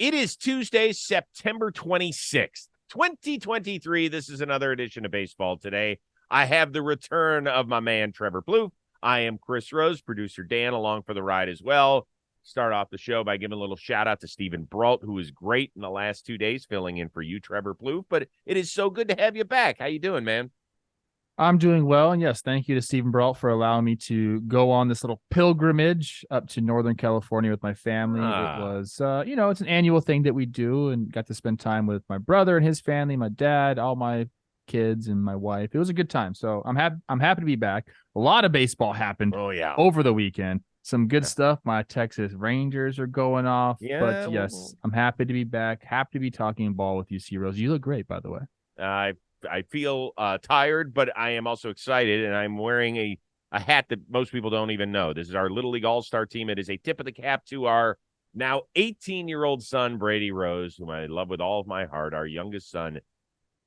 It is Tuesday, September 26th, 2023. This is another edition of Baseball Today. I have the return of my man, Trevor Plouffe. I am Chris Rose, producer Dan, along for the ride as well. Start off the show by giving a little shout out to Stephen Brault, who was great in the last 2 days, filling in for you, Trevor Plouffe. But it is so good to have you back. How you doing, man? I'm doing well, and yes, thank you to Stephen Brault for allowing me to go on this little pilgrimage up to Northern California with my family. It was, it's an annual thing that we do, and got to spend time with my brother and his family, my dad, all my kids, and my wife. It was a good time, so I'm happy to be back. A lot of baseball happened over the weekend. Some good stuff. My Texas Rangers are going off, but yes, I'm happy to be back. Happy to be talking ball with you, C. Rose. You look great, by the way. I feel tired, but I am also excited, and I'm wearing a hat that most people don't even know. This is our Little League All-Star team. It is a tip of the cap to our now 18-year-old son, Brady Rose, whom I love with all of my heart. Our youngest son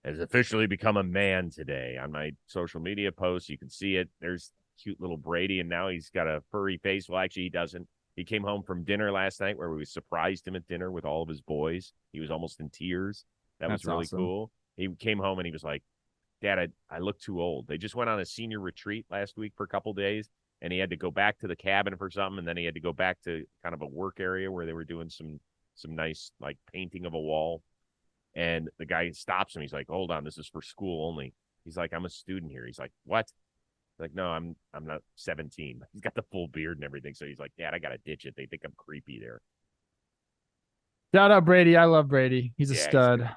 has officially become a man today. On my social media posts, you can see it. There's cute little Brady, and now he's got a furry face. Well, actually, he doesn't. He came home from dinner last night where we surprised him at dinner with all of his boys. He was almost in tears. That was really awesome. Cool. He came home and he was like, Dad, I look too old. They just went on a senior retreat last week for a couple days, and he had to go back to the cabin for something, and then he had to go back to kind of a work area where they were doing some nice, like, painting of a wall. And the guy stops him. He's like, hold on, this is for school only. He's like, I'm a student here. He's like, what? He's like, no, I'm not 17. He's got the full beard and everything. So he's like, Dad, I got to ditch it. They think I'm creepy there. Shout out Brady. I love Brady. He's a stud.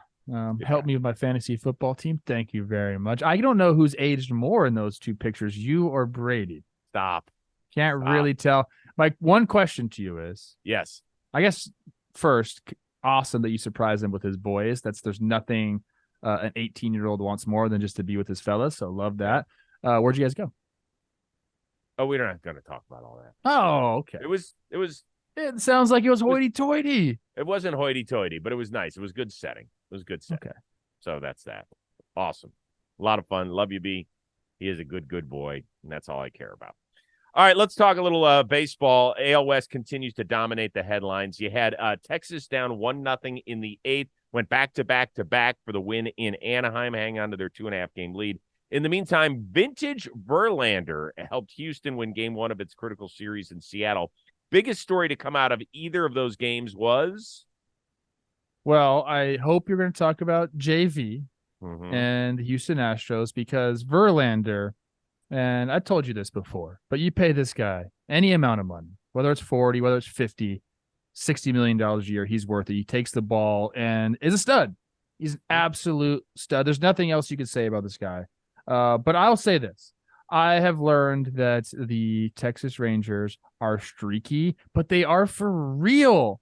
Help me with my fantasy football team. Thank you very much. I don't know who's aged more in those two pictures, you or Brady. Stop. Can't really tell. My one question to you is, yes, I guess first, awesome that you surprised him with his boys. There's nothing an 18-year-old wants more than just to be with his fellas. So love that. Where'd you guys go? Oh, we're not going to talk about all that. Oh, okay. It sounds like it was hoity-toity. It wasn't hoity-toity, but it was nice. It was good setting. Okay. So that's that. Awesome. A lot of fun. Love you, B. He is a good boy, and that's all I care about. All right, let's talk a little baseball. AL West continues to dominate the headlines. You had Texas down 1-0 in the 8th, went back-to-back for the win in Anaheim, hang on to their 2.5-game lead. In the meantime, vintage Verlander helped Houston win Game 1 of its critical series in Seattle. Biggest story to come out of either of those games was? Well, I hope you're going to talk about JV and the Houston Astros, because Verlander, and I told you this before, but you pay this guy any amount of money, whether it's 40, whether it's 50, $60 million a year, he's worth it. He takes the ball and is a stud. He's an absolute stud. There's nothing else you could say about this guy. But I'll say this. I have learned that the Texas Rangers are streaky, but they are for real,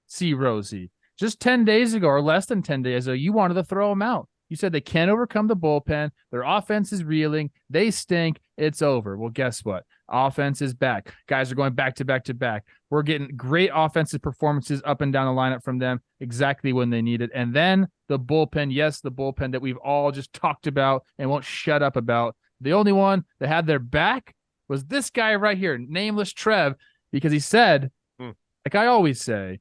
C. Rosie. Just 10 days ago, or less than 10 days ago, you wanted to throw them out. You said they can't overcome the bullpen. Their offense is reeling. They stink. It's over. Well, guess what? Offense is back. Guys are going back to back. We're getting great offensive performances up and down the lineup from them exactly when they need it. And then the bullpen, yes, the bullpen that we've all just talked about and won't shut up about. The only one that had their back was this guy right here, nameless Trev, because he said, like I always say,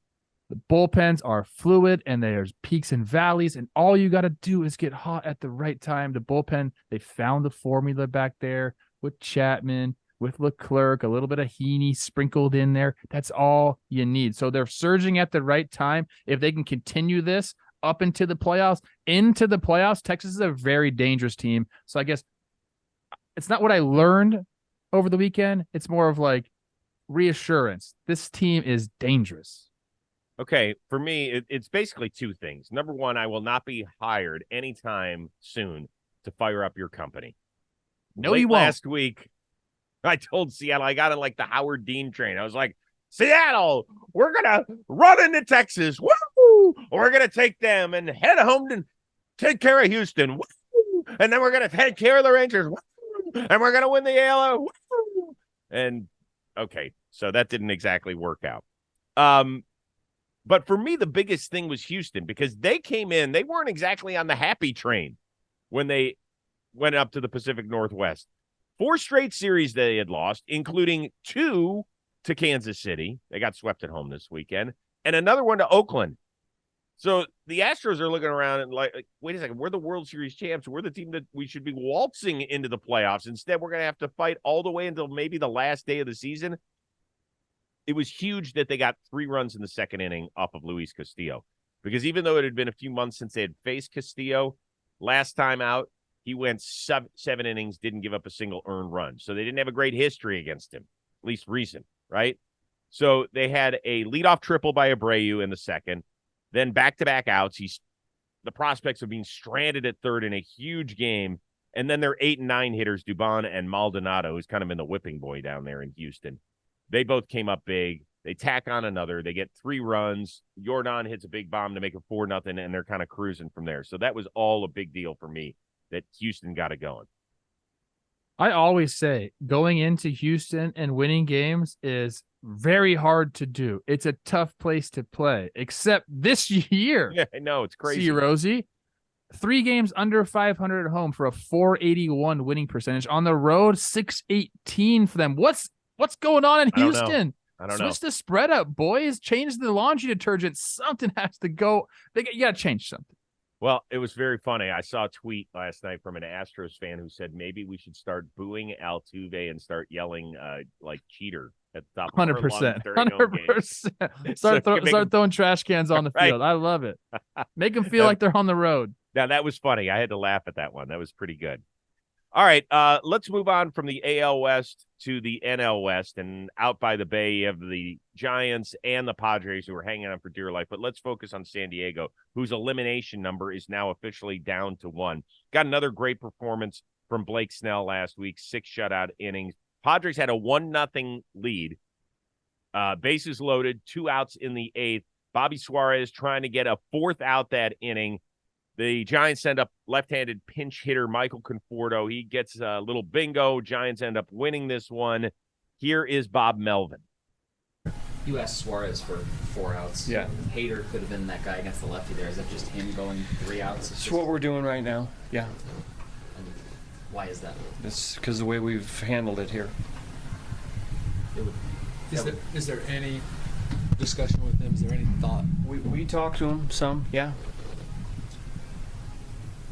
the bullpens are fluid and there's peaks and valleys, and all you got to do is get hot at the right time. The bullpen, they found the formula back there with Chapman, with Leclerc, a little bit of Heaney sprinkled in there. That's all you need. So they're surging at the right time. If they can continue this up into the playoffs, Texas is a very dangerous team. So I guess it's not what I learned over the weekend. It's more of like reassurance. This team is dangerous. Okay, for me, it's basically two things. Number one, I will not be hired anytime soon to fire up your company. No, you won't. Last week, I told Seattle, I got on like the Howard Dean train. I was like, Seattle, we're going to run into Texas. Woo! We're going to take them and head home and take care of Houston. Woo! And then we're going to take care of the Rangers. Woo! And we're going to win the AL. Woo! And, okay, so that didn't exactly work out. But for me, the biggest thing was Houston, because they came in, they weren't exactly on the happy train when they went up to the Pacific Northwest. 4 straight series they had lost, including 2 to Kansas City. They got swept at home this weekend. And another one to Oakland. So the Astros are looking around and like, wait a second, we're the World Series champs. We're the team that we should be waltzing into the playoffs. Instead, we're going to have to fight all the way until maybe the last day of the season. It was huge that they got 3 runs in the second inning off of Luis Castillo, because even though it had been a few months since they had faced Castillo, last time out, he went 7 innings, didn't give up a single earned run. So they didn't have a great history against him, at least recent, right? So they had a leadoff triple by Abreu in the second, then back-to-back outs. He's the prospects of being stranded at third in a huge game, and then their 8 and 9 hitters, Dubon and Maldonado, who's kind of been the whipping boy down there in Houston. They both came up big. They tack on another. They get 3 runs. Jordan hits a big bomb to make it 4-0, and they're kind of cruising from there. So that was all a big deal for me that Houston got it going. I always say going into Houston and winning games is very hard to do. It's a tough place to play, except this year. Yeah, I know. It's crazy. See, Rosie, 3 games under 500 at home for a 481 winning percentage. On the road, 618 for them. What's going on in Houston? I don't know. Switch the spread up, boys. Change the laundry detergent. Something has to go. You got to change something. Well, it was very funny. I saw a tweet last night from an Astros fan who said maybe we should start booing Altuve and start yelling like cheater at the top of 100%. during home games. 100%. Start throwing trash cans on the Right. field. I love it. Make them feel like they're on the road. Now, that was funny. I had to laugh at that one. That was pretty good. All right, let's move on from the AL West to the NL West, and out by the bay, you have the Giants and the Padres who are hanging on for dear life. But let's focus on San Diego, whose elimination number is now officially down to 1. Got another great performance from Blake Snell last week, 6 shutout innings. Padres had a 1-0 lead, bases loaded, 2 outs in the 8th. Bobby Suarez trying to get a 4th out that inning. The Giants send up left-handed pinch hitter Michael Conforto. He gets a little bingo. Giants end up winning this one. Here is Bob Melvin. You asked Suarez for 4 outs. Yeah. Hader could have been that guy against the lefty there. Is that just him going 3 outs? It's what we're doing right now. Yeah. And why is that? It's because the way we've handled it here. Is there any discussion with him? Is there any thought? We talked to him some, yeah.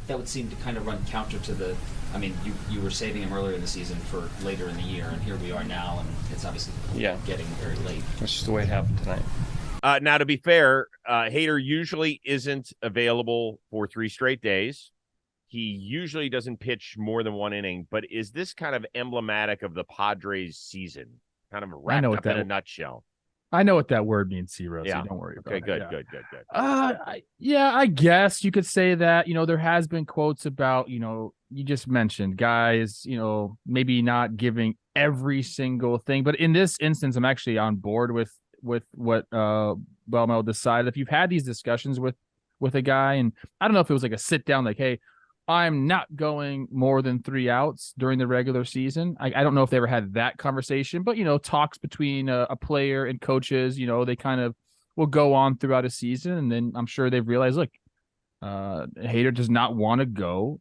That would seem to kind of run counter to the. I mean, you were saving him earlier in the season for later in the year, and here we are now, and it's obviously getting very late. That's just the way it happened tonight. Now, to be fair, Hader usually isn't available for 3 straight days. He usually doesn't pitch more than 1 inning, but is this kind of emblematic of the Padres season? Kind of wrapped up in a nutshell. I know what that word means, C-Rose. Yeah. So don't worry about it. Okay, good. Yeah, I guess you could say that. There has been quotes about, you just mentioned guys, maybe not giving every single thing. But in this instance, I'm actually on board with what Belmo decided. If you've had these discussions with a guy, and I don't know if it was like a sit down, like, hey, I'm not going more than 3 outs during the regular season. I don't know if they ever had that conversation, but, talks between a player and coaches, they kind of will go on throughout a season. And then I'm sure they've realized, look, Hader does not want to go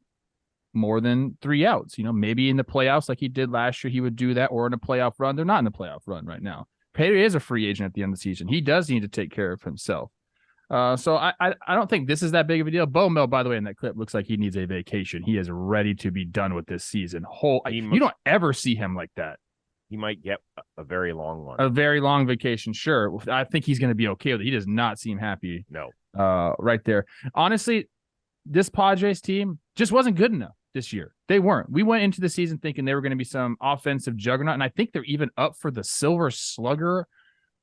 more than 3 outs. Maybe in the playoffs like he did last year, he would do that, or in a playoff run. They're not in the playoff run right now. Hader is a free agent at the end of the season. He does need to take care of himself. So I don't think this is that big of a deal. Bo Mel, by the way, in that clip looks like he needs a vacation. He is ready to be done with this season. You don't ever see him like that. He might get a very long one. A very long vacation, sure. I think he's going to be okay with it. He does not seem happy. No. Right there. Honestly, this Padres team just wasn't good enough this year. They weren't. We went into the season thinking they were going to be some offensive juggernaut, and I think they're even up for the Silver Slugger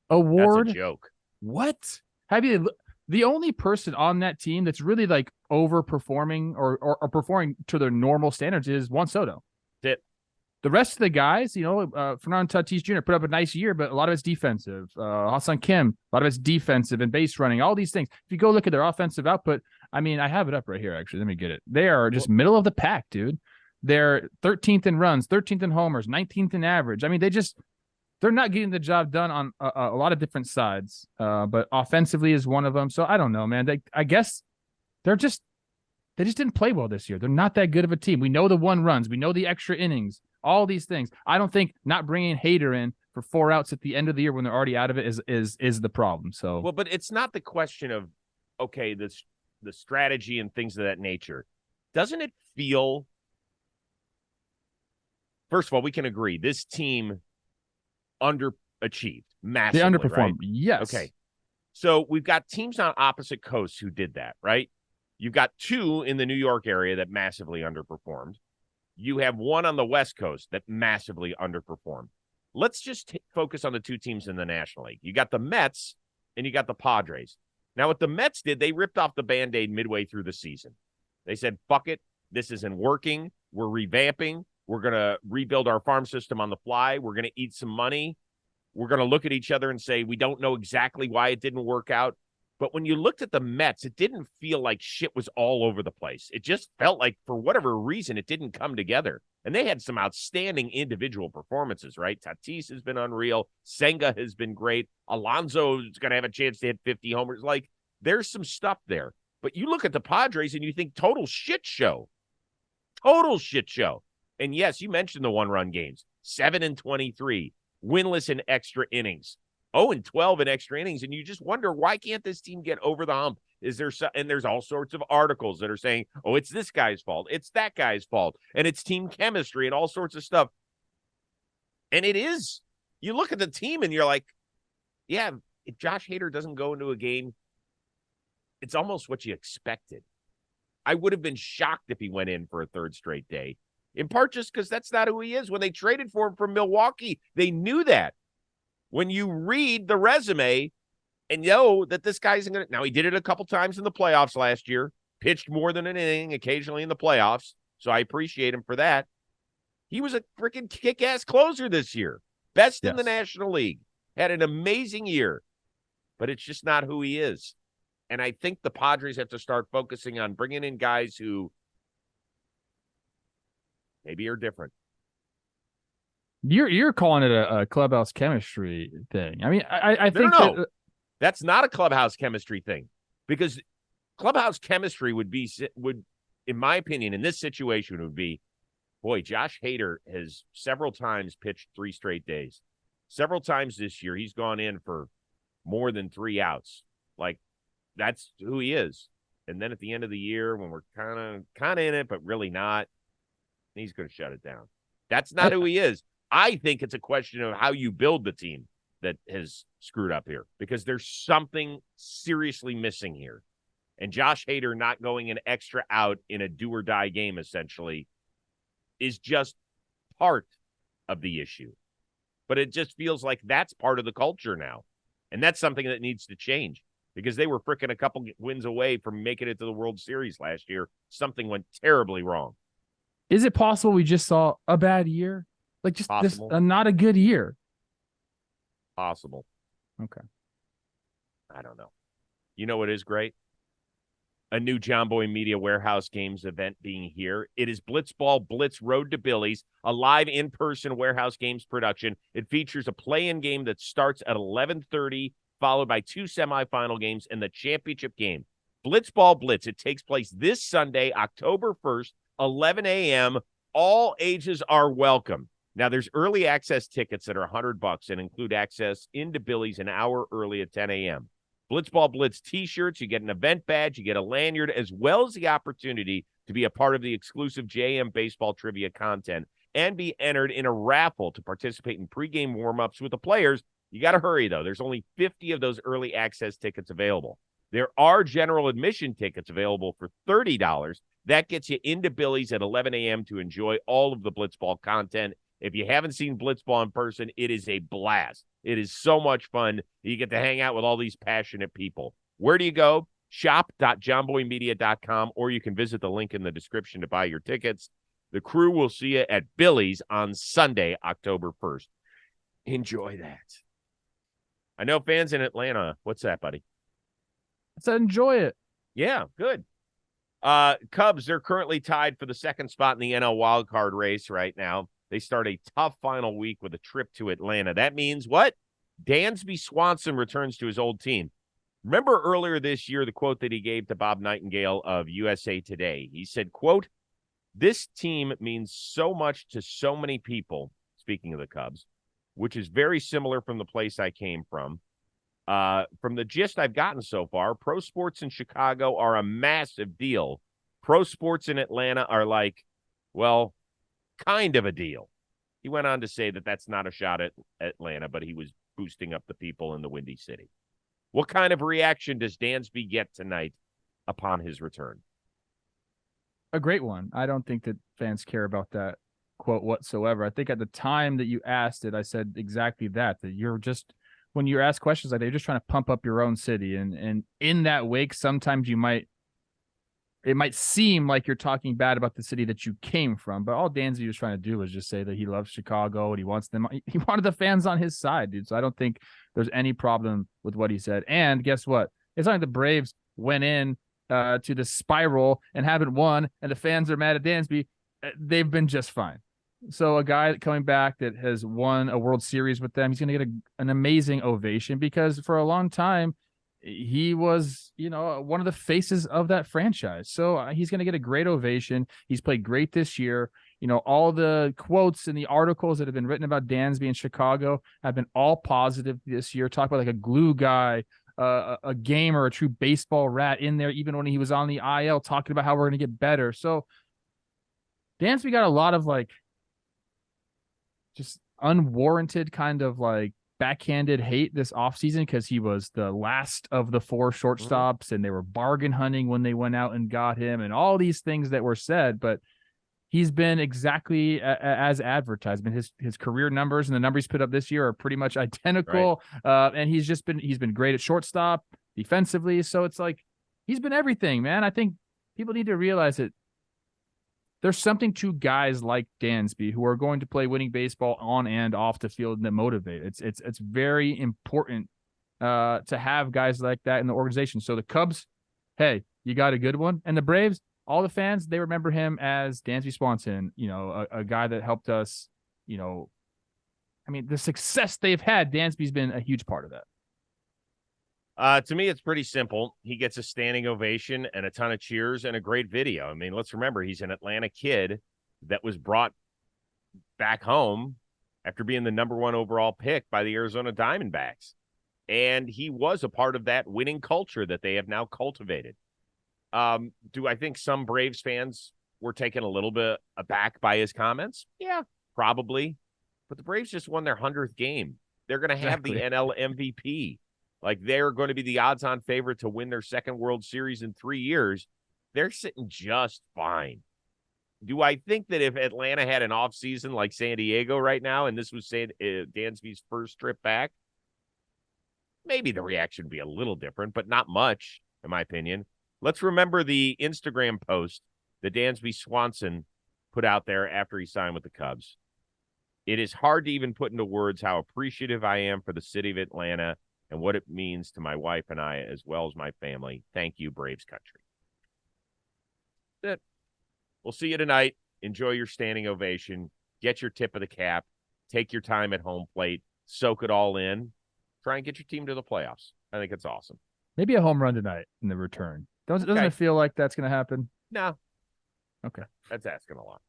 award. That's a joke. What? The only person on that team that's really like overperforming or performing to their normal standards is Juan Soto. That's it. The rest of the guys, Fernando Tatis Jr. put up a nice year, but a lot of it's defensive. Ha-Seong Kim, a lot of it's defensive and base running, all these things. If you go look at their offensive output, I mean, I have it up right here, actually. Let me get it. They are just middle of the pack, dude. They're 13th in runs, 13th in homers, 19th in average. I mean, they're not getting the job done on a lot of different sides, but offensively is one of them. So I don't know, man. I guess they just didn't play well this year. They're not that good of a team. We know the 1 runs. We know the extra innings, all these things. I don't think not bringing Hader in for 4 outs at the end of the year when they're already out of it is the problem. So well, but it's not the question of okay, the strategy and things of that nature, doesn't it feel, first of all, we can agree this team underachieved massively. They underperformed. Right? Yes. Okay. So we've got teams on opposite coasts who did that, right? You've got two in the New York area that massively underperformed. You have one on the West Coast that massively underperformed. Let's just focus on the two teams in the National League. You got the Mets and you got the Padres. Now, what the Mets did, they ripped off the Band-Aid midway through the season. They said, fuck it. This isn't working. We're revamping. We're going to rebuild our farm system on the fly. We're going to eat some money. We're going to look at each other and say, we don't know exactly why it didn't work out. But when you looked at the Mets, it didn't feel like shit was all over the place. It just felt like, for whatever reason, it didn't come together. And they had some outstanding individual performances, right? Tatis has been unreal. Senga has been great. Alonso is going to have a chance to hit 50 homers. Like, there's some stuff there. But you look at the Padres and you think total shit show. Total shit show. And yes, you mentioned the one-run games. 7-23. Winless in extra innings. 0-12 in extra innings, and you just wonder, why can't this team get over the hump? And there's all sorts of articles that are saying, oh, it's this guy's fault, it's that guy's fault, and it's team chemistry and all sorts of stuff. And it is. You look at the team and you're like, yeah, if Josh Hader doesn't go into a game, it's almost what you expected. I would have been shocked if he went in for a third straight day, in part just because that's not who he is. When they traded for him from Milwaukee, they knew that. When you read the resume and know that this guy's going to – now, he did it a couple times in the playoffs last year, pitched more than an inning occasionally in the playoffs, so I appreciate him for that. He was a freaking kick-ass closer this year, best in the National League, had an amazing year, but it's just not who he is. And I think the Padres have to start focusing on bringing in guys who maybe are different. You're calling it a clubhouse chemistry thing. I mean, I think no. That's not a clubhouse chemistry thing, because clubhouse chemistry would, in my opinion, in this situation would be, boy, Josh Hader has several times pitched 3 straight days. Several times this year, he's gone in for more than 3 outs. Like, that's who he is. And then at the end of the year, when we're kind of in it, but really not, he's going to shut it down. That's not who he is. I think it's a question of how you build the team that has screwed up here, because there's something seriously missing here. And Josh Hader not going an extra out in a do-or-die game, essentially, is just part of the issue. But it just feels like that's part of the culture now. And that's something that needs to change, because they were freaking a couple wins away from making it to the World Series last year. Something went terribly wrong. Is it possible we just saw a bad year? Like, just this, not a good year. Possible. Okay. I don't know. You know what is great? A new John Boy Media Warehouse Games event being here. It is Blitzball Blitz Road to Billy's, a live in-person Warehouse Games production. It features a play-in game that starts at 11:30, followed by 2 semifinal games and the championship game. Blitzball Blitz. It takes place this Sunday, October 1st, 11 a.m. All ages are welcome. Now, there's early access tickets that are $100 and include access into Billy's an hour early at 10 a.m. Blitzball Blitz t-shirts, you get an event badge, you get a lanyard, as well as the opportunity to be a part of the exclusive JM Baseball Trivia content and be entered in a raffle to participate in pregame warm-ups with the players. You got to hurry, though. There's only 50 of those early access tickets available. There are general admission tickets available for $30. That gets you into Billy's at 11 a.m. to enjoy all of the Blitzball content. If you haven't seen Blitzball in person, it is a blast. It is so much fun. You get to hang out with all these passionate people. Where do you go? Shop.johnboymedia.com, or you can visit the link in the description to buy your tickets. The crew will see you at Billy's on Sunday, October 1st. Enjoy that. I know fans in Atlanta. What's that, buddy? I said enjoy it. Yeah, good. Cubs, they're currently tied for the second spot in the NL wildcard race right now. They start a tough final week with a trip to Atlanta. That means what? Dansby Swanson returns to his old team. Remember earlier this year, the quote that he gave to Bob Nightingale of USA Today. He said, quote, "This team means so much to so many people," speaking of the Cubs, "which is very similar from the place I came from. From the gist I've gotten so far, pro sports in Chicago are a massive deal. Pro sports in Atlanta are like, well, kind of a deal. He went on to say that that's not a shot at Atlanta, but he was boosting up the people in the Windy City. What kind of reaction does Dansby get tonight upon his return? A great one. I don't think that fans care about that quote whatsoever. I think at the time that you asked it, I said exactly that you're just, when you're asked questions like that, you're just trying to pump up your own city. And in that wake, sometimes it might seem like you're talking bad about the city that you came from, but all Dansby was trying to do was just say that he loves Chicago and he wanted the fans on his side, dude. So I don't think there's any problem with what he said. And guess what? It's not like the Braves went in to the spiral and haven't won, and the fans are mad at Dansby. They've been just fine. So a guy coming back that has won a World Series with them, he's going to get an amazing ovation because for a long time, he was, one of the faces of that franchise. So he's going to get a great ovation. He's played great this year. All the quotes and the articles that have been written about Dansby in Chicago have been all positive this year. Talk about like a glue guy, a gamer, a true baseball rat in there, even when he was on the IL, talking about how we're going to get better. So Dansby got a lot of like just unwarranted kind of like backhanded hate this offseason because he was the last of the 4 shortstops and they were bargain hunting when they went out and got him and all these things that were said. But he's been exactly as advertised. His career numbers and the numbers he's put up this year are pretty much identical. Right. And he's been great at shortstop defensively. So it's like he's been everything, man. I think people need to realize that there's something to guys like Dansby who are going to play winning baseball on and off the field that motivate. It's very important to have guys like that in the organization. So the Cubs, hey, you got a good one. And the Braves, all the fans, they remember him as Dansby Swanson, a guy that helped us, the success they've had, Dansby's been a huge part of that. To me, it's pretty simple. He gets a standing ovation and a ton of cheers and a great video. I mean, let's remember, he's an Atlanta kid that was brought back home after being the number 1 overall pick by the Arizona Diamondbacks. And he was a part of that winning culture that they have now cultivated. Do I think some Braves fans were taken a little bit aback by his comments? Yeah, probably. But the Braves just won their 100th game. They're going to have the NL MVP. Like, they're going to be the odds-on favorite to win their 2nd World Series in 3 years. They're sitting just fine. Do I think that if Atlanta had an offseason like San Diego right now, and this was Dansby's first trip back, maybe the reaction would be a little different, but not much, in my opinion. Let's remember the Instagram post that Dansby Swanson put out there after he signed with the Cubs. It is hard to even put into words how appreciative I am for the city of Atlanta and what it means to my wife and I, as well as my family. Thank you, Braves country. That's it. We'll see you tonight. Enjoy your standing ovation. Get your tip of the cap. Take your time at home plate. Soak it all in. Try and get your team to the playoffs. I think it's awesome. Maybe a home run tonight in the return. Doesn't it feel like that's going to happen? No. Okay. That's asking a lot.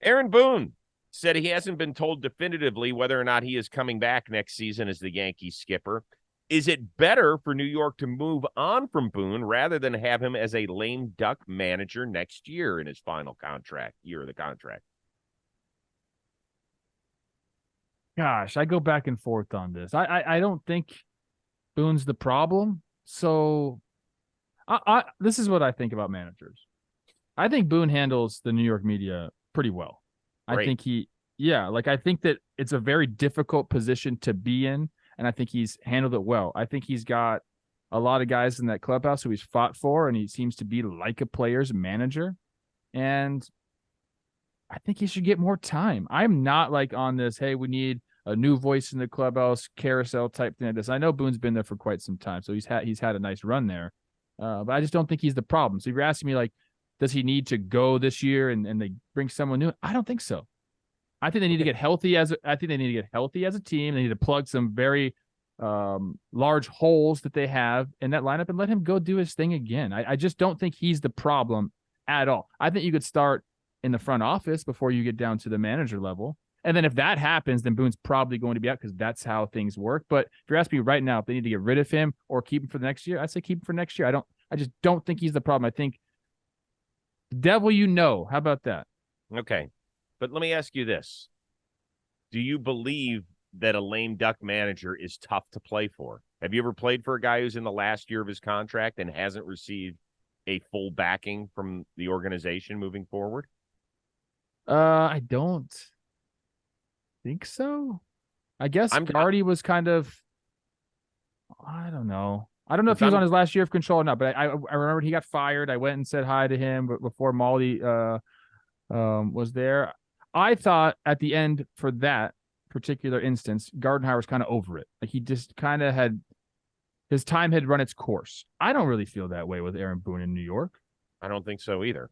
Aaron Boone said he hasn't been told definitively whether or not he is coming back next season as the Yankees skipper. Is it better for New York to move on from Boone rather than have him as a lame duck manager next year in his final year of the contract? Gosh, I go back and forth on this. I don't think Boone's the problem. So this is what I think about managers. I think Boone handles the New York media pretty well. Great. I think I think that it's a very difficult position to be in, and I think he's handled it well. I think he's got a lot of guys in that clubhouse who he's fought for, and he seems to be like a player's manager, and I think he should get more time. I'm not like on this, hey, we need a new voice in the clubhouse carousel type thing like this. I know Boone's been there for quite some time, so he's had a nice run there, but I just don't think he's the problem. So if you're asking me, like, does he need to go this year and they bring someone new? I don't think so. I think they need to get healthy as a team. They need to plug some very large holes that they have in that lineup and let him go do his thing again. I just don't think he's the problem at all. I think you could start in the front office before you get down to the manager level. And then if that happens, then Boone's probably going to be out because that's how things work. But if you're asking me right now if they need to get rid of him or keep him for the next year, I'd say keep him for next year. I just don't think he's the problem. I think the devil how about that? Okay. But let me ask you this. Do you believe that a lame duck manager is tough to play for? Have you ever played for a guy who's in the last year of his contract and hasn't received a full backing from the organization moving forward? I don't think so. I guess Gardy was kind of, I don't know. I don't know if he was on his last year of control or not, but I remember he got fired. I went and said hi to him before Molly was there. I thought at the end for that particular instance, Gardenhire was kind of over it. Like he just kind of his time had run its course. I don't really feel that way with Aaron Boone in New York. I don't think so either.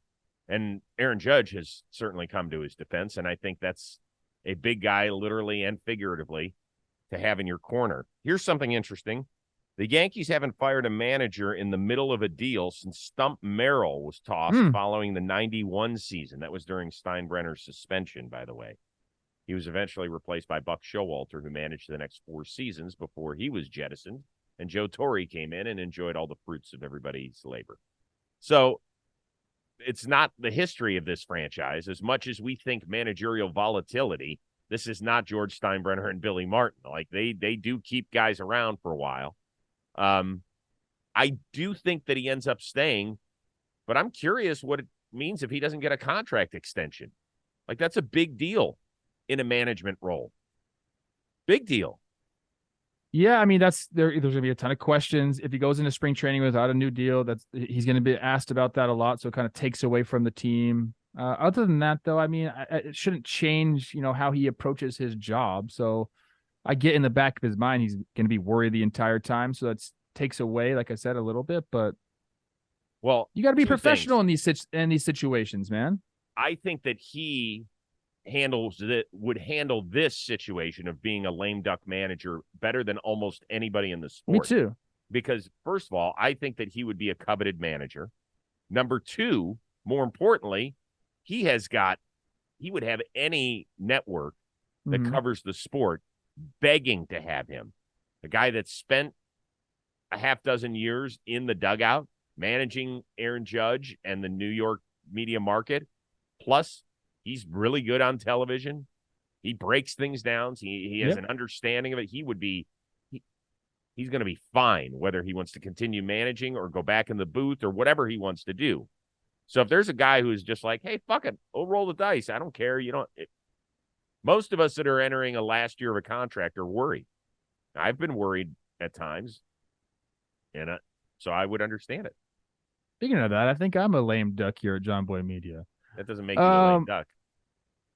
And Aaron Judge has certainly come to his defense, and I think that's a big guy, literally and figuratively, to have in your corner. Here's something interesting. The Yankees haven't fired a manager in the middle of a deal since Stump Merrill was tossed following the 91 season. That was during Steinbrenner's suspension, by the way. He was eventually replaced by Buck Showalter, who managed the next 4 seasons before he was jettisoned, and Joe Torre came in and enjoyed all the fruits of everybody's labor. So it's not the history of this franchise. As much as we think managerial volatility, this is not George Steinbrenner and Billy Martin. Like they do keep guys around for a while. I do think that he ends up staying, but I'm curious what it means if he doesn't get a contract extension. Like that's a big deal in a management role. Big deal. Yeah, I mean there's going to be a ton of questions if he goes into spring training without a new deal. He's going to be asked about that a lot, so it kind of takes away from the team. Other than that, though, I mean, it shouldn't change, how he approaches his job. So I get in the back of his mind he's going to be worried the entire time, so that takes away, like I said, a little bit. But you got to be professional in these situations, man. I think that he would handle this situation of being a lame duck manager better than almost anybody in the sport. Me too. Because first of all, I think that he would be a coveted manager. Number two, more importantly, he would have any network that covers the sport begging to have him. A guy that spent a half dozen years in the dugout managing Aaron Judge and the New York media market. Plus, he's really good on television. He breaks things down. He has an understanding of it. He's going to be fine, whether he wants to continue managing or go back in the booth or whatever he wants to do. So if there's a guy who's just like, hey, fuck it, we'll roll the dice. I don't care. Most of us that are entering a last year of a contract are worried. I've been worried at times, and so I would understand it. Speaking of that, I think I'm a lame duck here at John Boy Media. That doesn't make you a lame duck.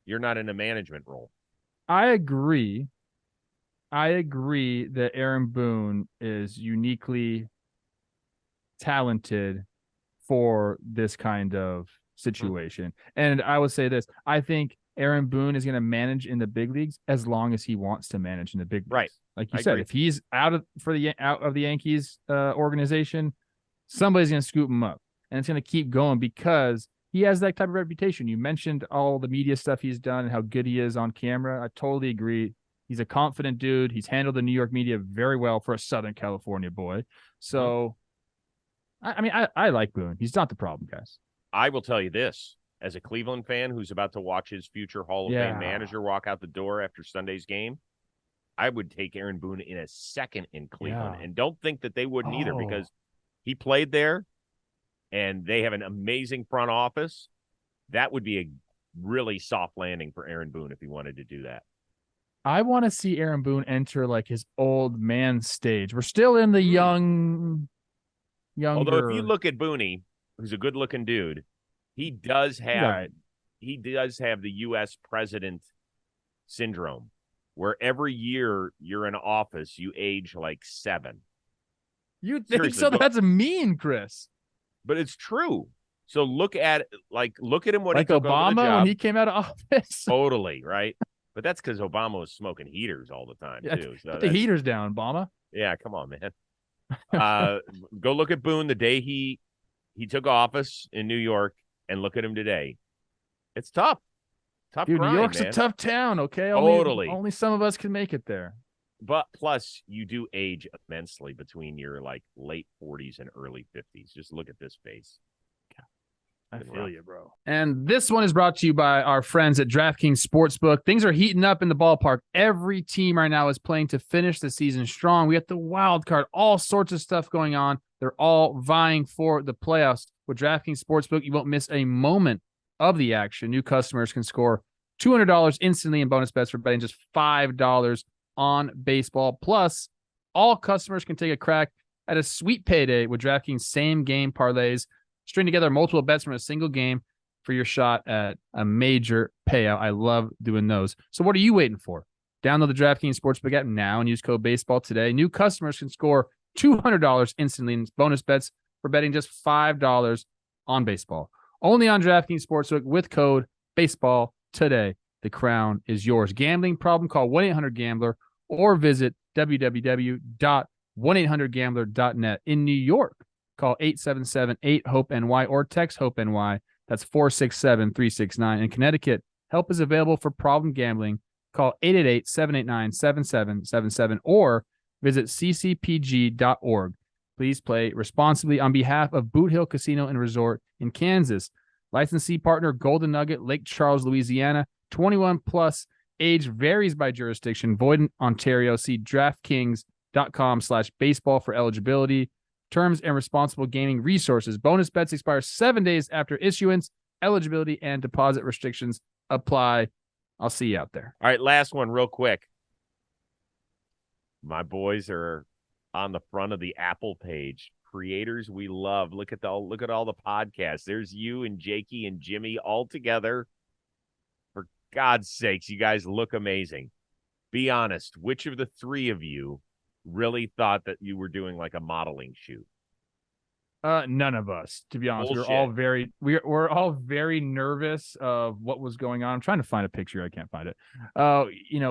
You're not in a management role. I agree that Aaron Boone is uniquely talented for this kind of situation. And I would say this. I think Aaron Boone is going to manage in the big leagues as long as he wants to manage in the big leagues. Right. Like you said, if he's out of the Yankees organization, somebody's going to scoop him up. And it's going to keep going because he has that type of reputation. You mentioned all the media stuff he's done and how good he is on camera. I totally agree. He's a confident dude. He's handled the New York media very well for a Southern California boy. So, I like Boone. He's not the problem, guys. I will tell you this. As a Cleveland fan who's about to watch his future Hall of Fame manager walk out the door after Sunday's game, I would take Aaron Boone in a second in Cleveland. And don't think that they wouldn't either, because he played there and they have an amazing front office. That would be a really soft landing for Aaron Boone if he wanted to do that. I want to see Aaron Boone enter like his old man stage. We're still in the younger. Although if you look at Booney, who's a good-looking dude, he does have the U.S. president syndrome, where every year you're in office, you age like 7. You think so? That's mean, Chris. But it's true. So look at him when he took Obama over the job. when he came out of office. Totally, right? But that's because Obama was smoking heaters all the time, too. So put the heaters down, Obama. Yeah, come on, man. Go look at Boone the day he took office in New York and look at him today. It's tough. Tough Dude, grind, New York's man. a tough town, okay? Totally. Only some of us can make it there. But plus, you do age immensely between your like late 40s and early 50s. Just look at this face. I feel you, bro. And this one is brought to you by our friends at DraftKings Sportsbook. Things are heating up in the ballpark. Every team right now is playing to finish the season strong. We got the wild card, all sorts of stuff going on. They're all vying for the playoffs. With DraftKings Sportsbook, you won't miss a moment of the action. New customers can score $200 instantly in bonus bets for betting just $5 on baseball. Plus, all customers can take a crack at a sweet payday with DraftKings same-game parlays. String together multiple bets from a single game for your shot at a major payout. I love doing those. So what are you waiting for? Download the DraftKings Sportsbook app now and use code BASEBALL today. New customers can score $200 instantly in bonus bets for betting just $5 on baseball. Only on DraftKings Sportsbook with code BASEBALL today. The crown is yours. Gambling problem? Call 1-800-GAMBLER or visit www.1800gambler.net. In New York, call 877-8-HOPE-NY or text HOPE-NY. That's 467-369. In Connecticut, help is available for problem gambling. Call 888-789-7777 or visit ccpg.org. Please play responsibly on behalf of Boot Hill Casino and Resort in Kansas. Licensee partner Golden Nugget, Lake Charles, Louisiana. 21 plus. Age varies by jurisdiction. Void in Ontario. See DraftKings.com/baseball for eligibility, terms, and responsible gaming resources. Bonus bets expire 7 days after issuance. Eligibility and deposit restrictions apply. I'll see you out there. All right, last one real quick. My boys are on the front of the Apple page. Creators we love. Look at all the podcasts. There's you and Jakey and Jimmy all together. For God's sakes, you guys look amazing. Be honest, which of the three of you really thought that you were doing like a modeling shoot? None of us, to be honest. Bullshit. We're all very nervous of what was going on. I'm trying to find a picture. I can't find it.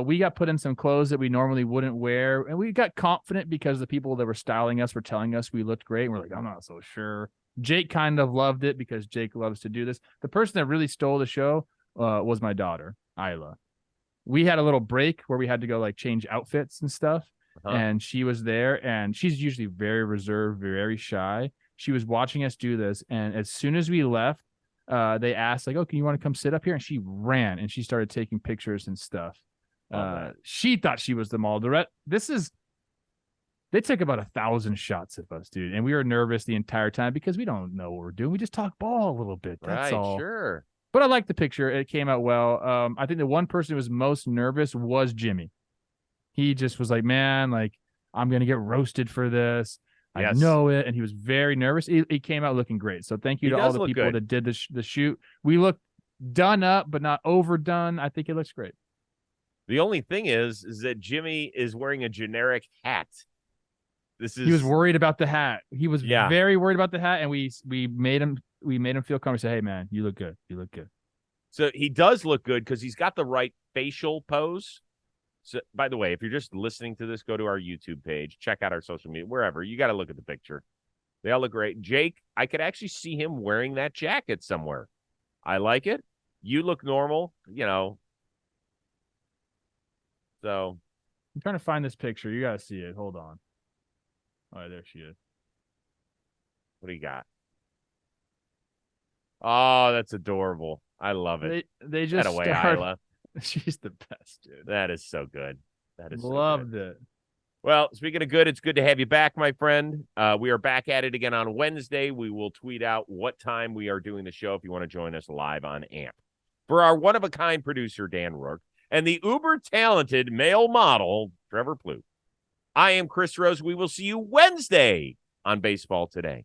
We got put in some clothes that we normally wouldn't wear, and we got confident because the people that were styling us were telling us we looked great. And we're like, I'm not so sure. Jake kind of loved it because Jake loves to do this. The person that really stole the show was my daughter, Isla. We had a little break where we had to go like change outfits and stuff. And she was there, and she's usually very reserved, very shy. She was watching us do this, and as soon as we left, they asked, like, oh, can you want to come sit up here? And she ran, and she started taking pictures and stuff. She thought she was the model. They took about 1,000 shots of us, dude, and we were nervous the entire time because we don't know what we're doing. We just talk ball a little bit. That's all. Sure. But I like the picture. It came out well. I think the one person who was most nervous was Jimmy. He just was like, man, like, I'm going to get roasted for this. I know it. And he was very nervous. He came out looking great. So thank you to all the people that did the shoot. We look done up, but not overdone. I think it looks great. The only thing is that Jimmy is wearing a generic hat. He was worried about the hat. He was very worried about the hat. And we made him feel comfortable. Say, hey, man, you look good. You look good. So he does look good because he's got the right facial pose. So, by the way, if you're just listening to this, go to our YouTube page, check out our social media, wherever. You got to look at the picture. They all look great. Jake, I could actually see him wearing that jacket somewhere. I like it. You look normal, So I'm trying to find this picture. You got to see it. Hold on. All right, there she is. What do you got? Oh, that's adorable. I love it. They just That away, Isla. She's the best, dude. That is so good. That is loved it. Well, speaking of good, it's good to have you back, my friend. We are back at it again on Wednesday. We will tweet out what time we are doing the show if you want to join us live on AMP. For our one-of-a-kind producer, Dan Rourke, and the uber-talented male model, Trevor Plouffe, I am Chris Rose. We will see you Wednesday on Baseball Today.